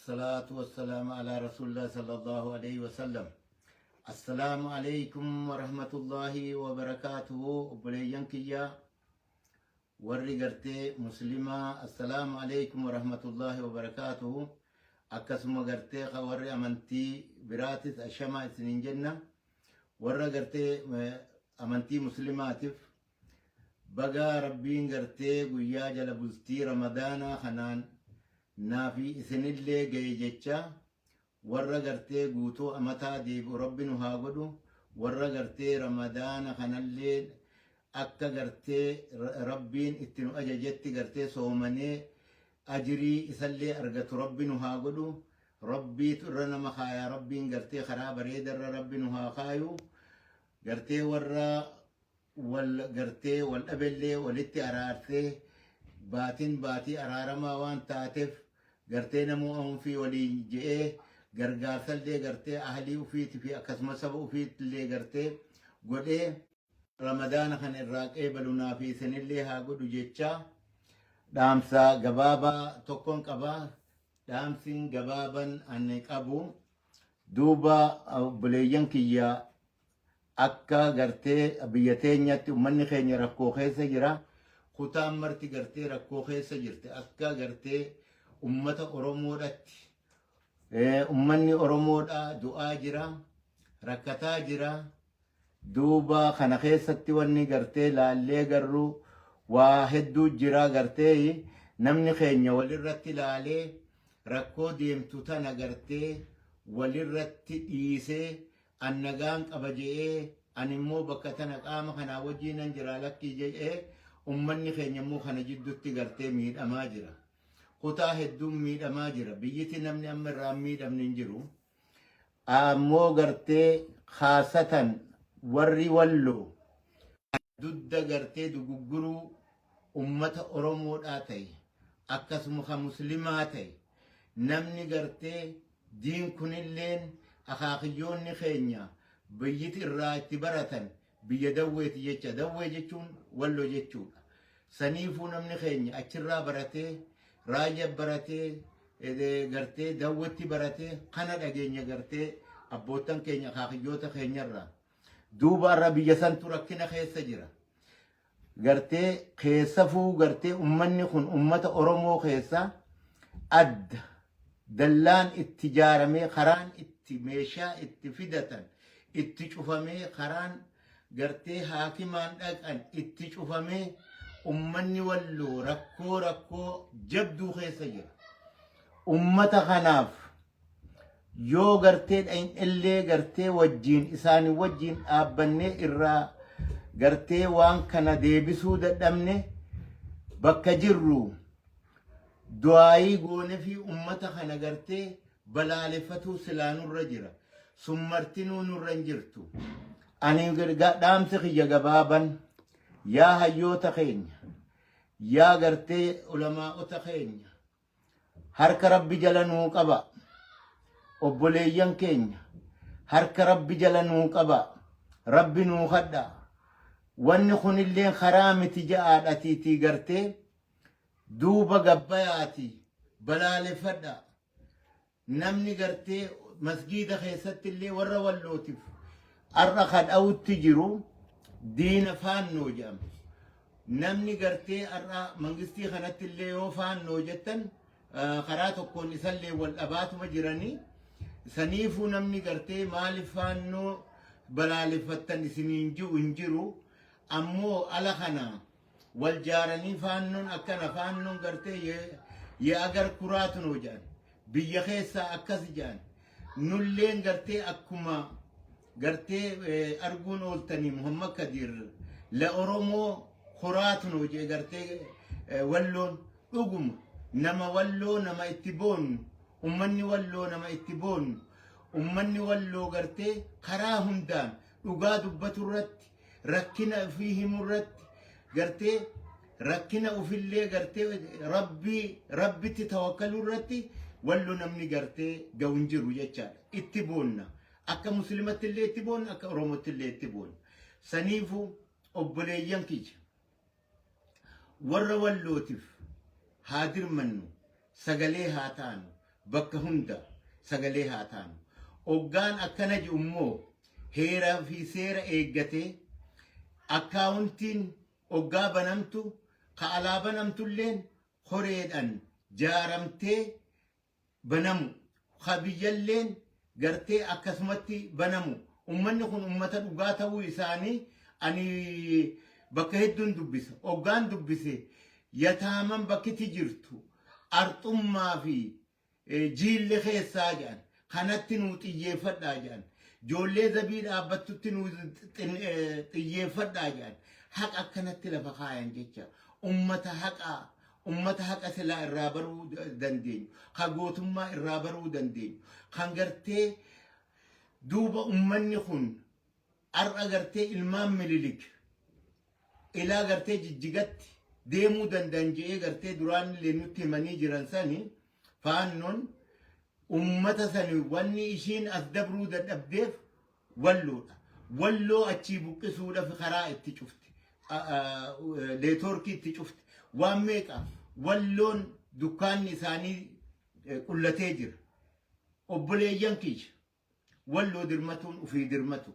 الصلاة والسلام على رسول الله صلى الله عليه وسلم. السلام عليكم ورحمة الله وبركاته. وبليان كيا ورّي مسلمة. السلام عليكم ورحمة الله وبركاته. أكسم قرتي خوري أمنتي براتس الشمع سنين جنة ورّا قرتي أمنتي مسلماتف بقى ربين قرتي قويا جل بلتي رمضان خنان نافي إسن اللي جيجتشا ورّا قرتي قوتو أمتا ديب ربنا هاقدو ورّا قرتي رمضان خنان الليل أكا قرتي ربين اتنو أججتي قرتي صومني أجري إسالي أرغت ربنا هاقدو ربي ترنا مخايا ربين قرتي خراب ريدر ربنا هاقايو قرتي ورّا والقرتي والأبلي والتي أرارتي باتي أرارما وان تاتف قرتي نمو أم في ولي جئه قرقارسل دي قرتي أهلي وفيت في أكسم سبو وفيت اللي قرتي قد إيه رمضان خان الراق بلونا في سن اللي هاقودو جيتشا دامسا قبابا توكون قبا دامسين قبابا أنك أبو دوبا بليان كيا akka gartee biyya teenyatti ummanni keenya rakkoo keessa jira kutaan marti gartee rakkoo keessa jirte akka gartee ummata oromoodhatti ummanni oromoodha du'aa jira rakkataa jira duuba kana keessatti wanni gartee laallee garru waa hedduu jira gartee namni keenya walirratti laalee rakkoo deemtu tana gartee walirratti dhiisee annagaan qabajee animmoo bakka tana qaama kana wajjiinan jira lakki jedhee ummanni keenya immoo kana jidduutti gartee miidhamaa jira kutaa hedduun miidhamaa jira biyyiti namni amma irraa miidhamni hin jiru ammoo gartee khaasatan warri walloo dudda gartee dugugguruu ummata oromoodhaa ta'e akkasuma ka muslimaa ta'e namni gartee diin kunilleen akhaaqiyyoonni keenya biyyiti irraa itti baratan biyya dawweeti jecha dawwee jechuun walloo jechuudha saniifuu namni keenya achirraa baratee raayya baratee gartee dawwetti baratee kana dhageenya gartee abboottan keenya akhaaqiyyoota keenyarraa duuba irra biyya santu rakkina keessa jira gartee keessafuu gartee ummanni kun ummata oromoo keessa adda dallaan itti jaaramee karaan itti meeshaa itti fidatan itti cufamee karaan gartee haakimaan dhaqan itti cufamee ummanni walloo rakkoo jabduu keessa jira ummata kanaaf yoo gartee illee gartee wajjiin isaanii wajjiin dhaabbannee irraa gartee waan kana deebisuu dadhabne bakka jirru du'aayii goone fi ummata kana gartee balaaleffatu silaanurra jira summartinuu nurra hin jirtu ani dhaamsi kiyya gabaaban yaa hayyoota keenya yaa gartee ulamaa'ota keenya harka rabbi jala nuu qaba obboleeyyan keenya harka rabbi jala nuu qaba rabbi nuu kadha wanni kunillee karaa miti ja'aadhatiitii gartee duuba gabbayaati balaaleffadha namni gartee masgiida keessatti illee warra wallootiif arra kadhawutti jiru diina faannoo jedhama namni gartee arra mangistii kanatti illee yoo faannoo jettan karaa tokkoon isallee wal dhabaatuma jiranii saniifuu namni gartee maaliif faannoo balaaleffattan isiniin jiru hin jiru ammoo ala kanaa والجارني فانون أكنا فانون قرتي يا أجر كراتنو جان بيخيسا أكس جان نولين قرتي أكما قرتي أرجون أولتني محمد كدير لأرومو كراتنو جي قرتي ولون أقوم نما ولو نما اتبون أمني ولو نما اتبون أمني ولو قرتي كراهم دان أقاد بترت ركنا فيه مرت قرتي ركنا وفي قرتي ربي تتوكلوا رتي ولو نمني قرتي جونجرو يجار اتبونا أكا مسلمة اللي اتبون أكا رومة اللي اتبون سنيفو أبليان كيج ور ولوتف هادر منو سقلي هاتانو bakka hunda sagalee haa taanu. Hoggaan akkana ji'ummoo heeraa fi seera eeggatee akkaawuntiin hoggaa banamtu ka alaa banamtulleen horeedhaan jaaramtee banamu ka biyyalleen gartee akkasumatti banamu. Ummanni kun ummata dhugaa ta'uu isaanii ani bakka hedduun dubbisa. Hoggaan dubbise yataaman bakkiti jirtu arxummaa fi jiille keessaa jedhan kanatti nuu xiyyeeffadhaa jedhan. Ijoollee zabii dhaabbattutti nuu xiyyeeffadhaa jedhan. Haqa akkanatti lafa kaayan jecha. Ummata haqa silaa irraa baruu dandeenyu. Kan gootummaa irraa baruu dandeenyu. Kan gartee duuba ummanni kun har'a gartee ilmaan Minilik ilaa gartee Jijjigatti deemuu danda'an je'ee gartee duraan illee nutti himanii jiran sani faannoon ummata sani wanni ishiin as dabruu dadhabdeef walloodha. Walloo achii buqqisuudhaaf karaa itti cufti. Neetwoorkii itti cufti. Waan meeqa walloon dukkaanni isaanii qullatee jira. Obboleeyyan kiyya. Walloo dirmatuun ufii dirmatu.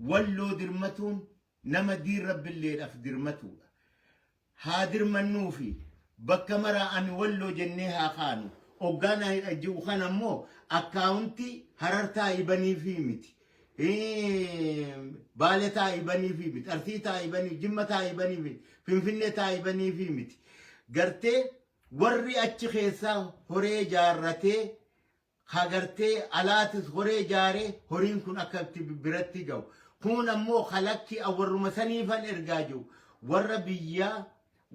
Walloo dirmatuun nama diin rabbiilleedhaaf dirmatuudha. Haa dirmannuufi bakka maraa ani walloo jennee haa kaanu. Hoggaan jiru kana immoo akkaawuntii Harartaa ibaniifii miti. Baaletaa ibaniifii miti. Arsiitaa ibaniif, Jimmataa ibaniif miti. Finfinneetaa ibaniifii miti. Gartee warri achi keessaa horee jaarratee hagartee alaatis horee jaaree horiin kun akka biratti ga'u. Kun ammoo kalakki warruma saniifan ergaa jiru.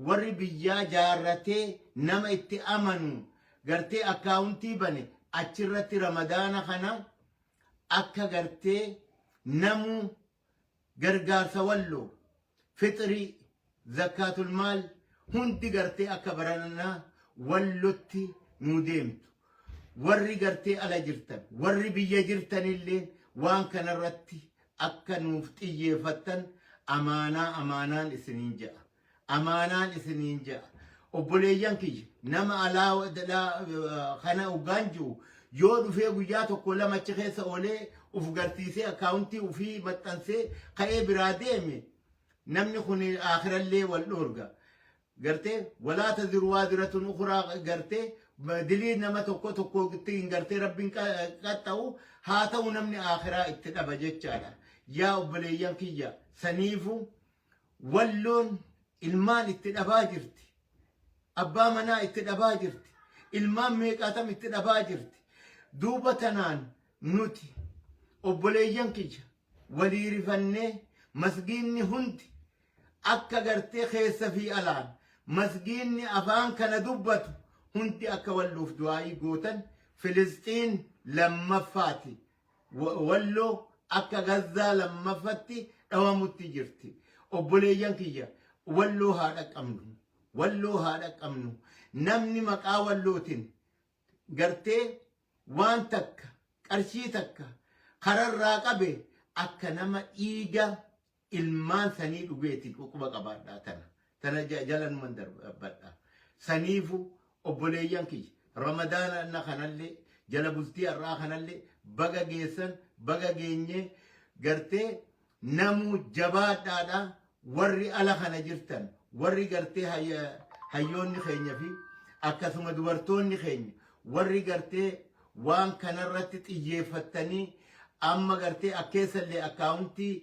Warri biyyaa jaarratee nama itti amanu gartee akkaawuntii bane achirratti ramadaana kana akka gartee namu gargaarsa walloo fixrii zakkaatul maal hundi gartee akka baranaa wallotti nu deemtu. Warri gartee ala jirtan, warri biyya jirtanillee waan kanarratti akka nuuf xiyyeeffattan amaanaan isiniin ja'a. Amaanaan isiniin ja'a. Obboleeyyan kiyya nama alaa kana hoggaan jiru yoo dhufee guyyaa tokko lama achi keessa oolee uf garsiisee akkaawuntii ufii maxxansee ka'ee biraa deeme namni kun akhirallee wal dhoorga. Gartee walaa taziru waaziratun ukuraa gartee dilii nama tokko ittiin gartee rabbiin qaxxa'u haa ta'u namni akhiraa itti dhaba jechaadha. Yaa obboleeyyan kiyya saniifu walloon ilmaan itti dhabaa jirti. Abbaa manaa itti dhabaa jirti. Ilmaan meeqaatam itti dhabaa jirti. Duuba tanaan nuti obboleeyyan kiyya walii rifannee masgiinni hundi akka gartee keessa fi alaan masgiinni afaan kana dubbatu hundi akka walloof du'aa'ii gootan Filisxiin lammaffaati. Walloo akka Gazzaa lammaffatti dhawamutti jirti. Obboleeyyan kiyya walloo haa dhaqqabnu. Walloo haa dhaqqabnu. Namni maqaa wallootiin gartee waan takka qarshii takka kararraa qabe akka nama dhiiga ilmaan sanii dhugeetiin quba qabaadhaa tana jalanuman darbadhaa. Saniifu obboleeyyan kiyya ramadaana kanallee jala bultii har'aa kanallee baga geessan baga geenye gartee namu jabaadhaadha. Warri ala kana jirtan warri gartee hayyoonni keenya fi akkasuma dubartoonni keenya warri gartee waan kanarratti xiyyeeffattanii amma gartee akkeessallee akkaawuntii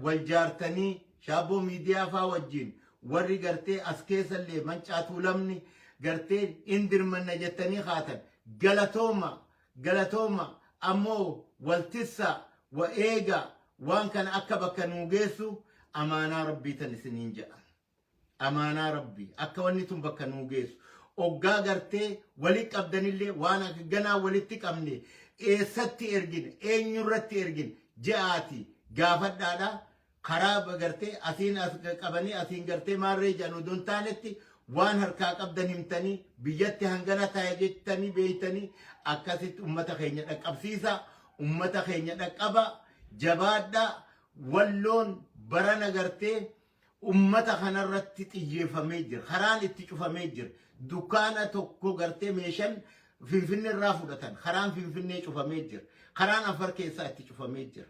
wal jaartanii shaaboo miidiyaa faa wajjin warri gartee as keessallee mancaatuu lamni gartee indirmanna jettanii haatan galatooma ammoo waltissa wa eega waan kana akka bakka nuu geessu amaanaa rabbii tan isiniin jedha. Amaanaa rabbii akka wanni tun bakka nuu geessu. Oggaa gartee walitti qabdanillee waan akka ganaa walitti qabne eessatti ergine eenyurratti ergine je'aati gaafadhaadha. Karaa gartee asiin as qabanii asiin gartee maarree jedhan odoon taanetti waan harkaa qabdan himtanii biyyatti hangana taa'e jettanii beeytanii akkasitti ummata keenya dhaqqabsiisa. Ummata keenya dhaqqaba jabaadha. Walloon barana gartee ummata kanarratti xiyyeeffamee jira. Karaan itti cufamee jira. Dukkaana tokko gartee meeshaan فنفني الرافضة خران فنفني شوفا ميجر خران أفر كيساتي شوفا ميجر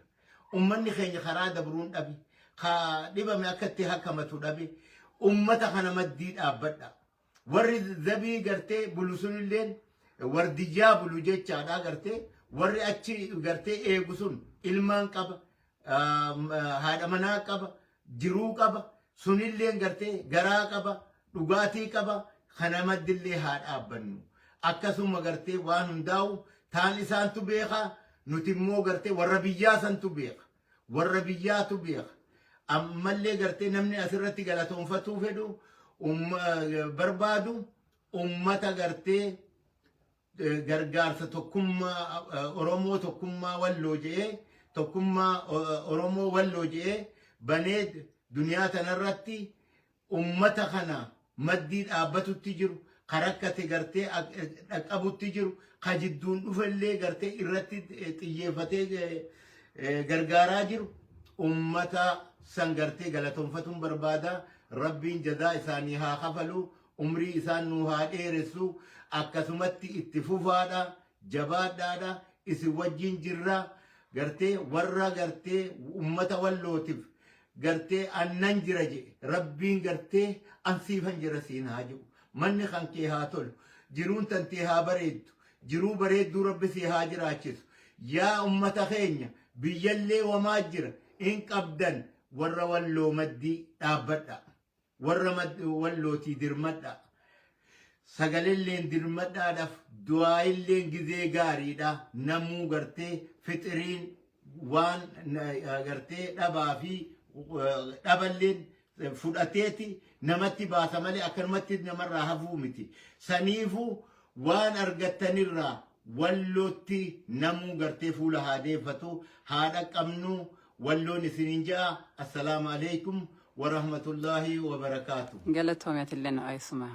أمني خيني خران دبرون أبي خا دبا مأكتي هكمة أبي أمتا خنا مديد أبدا ورد ذبي قرتي بلوسون اللين وردجا بلوجي چادا قرتي ورد أچي قرتي إيقسون إلمان قبا هذا منا قبا جرو قبا سن اللين قرتي غرا قبا دغاتي قبا خنا مد اللي هاد أبنو akkasuma gartee waan hundaa'u taan isaantu beeka nuti immoo gartee warra biyyaa santu beeka warra biyyaatu beeka ammallee gartee namni asirratti galatoonfatuu fedhu barbaadu ummata gartee gargaarsa tokkummaa Oromoo tokkummaa walloo jedhee tokkummaa Oromoo walloo jedhee banee duniyaa tanarratti ummata kana maddii dhaabbatutti jiru karakkate gartee dhaqqabutti jiru kajidduun dhufellee gartee irratti xiyyeeffatee gargaaraa jiru ummata san gartee galatoonfatuun barbaada rabbiin jadaa isaanii haa kafalu umrii isaan nuu haa dheeressu akkasumatti itti fufaadha jabaadhaadha isin wajjin jirra gartee warra gartee ummata wallootiif gartee annan jira jedhe rabbiin gartee ansiifan jira siin haa jedhu manni kan kee haa tolu jiruun tantee haa bareeddu jiruu bareedduu rabbi si haa jiraachisu yaa ummata keenya biyyallee wamaa jira in qabdan warra walloo maddii dhaabbadha warra wallootii dirmadha sagalilleen dirmadhaadhaaf du'aayilleen gizee gaariidha namuu gartee fixiriin waan gartee dhabaa fi dhaballeen fudhateeti namatti baasa malee akkanumatti namarraa hafuu miti saniifu waan argattanirraa wallootti namuu gartee fuula haa deeffatu haa dhaqqabnu walloon isiniin ja'a assalaamu alaykum wa rahmatullaahi wa barakaatuh قالت لهم يا تلنا أي سمع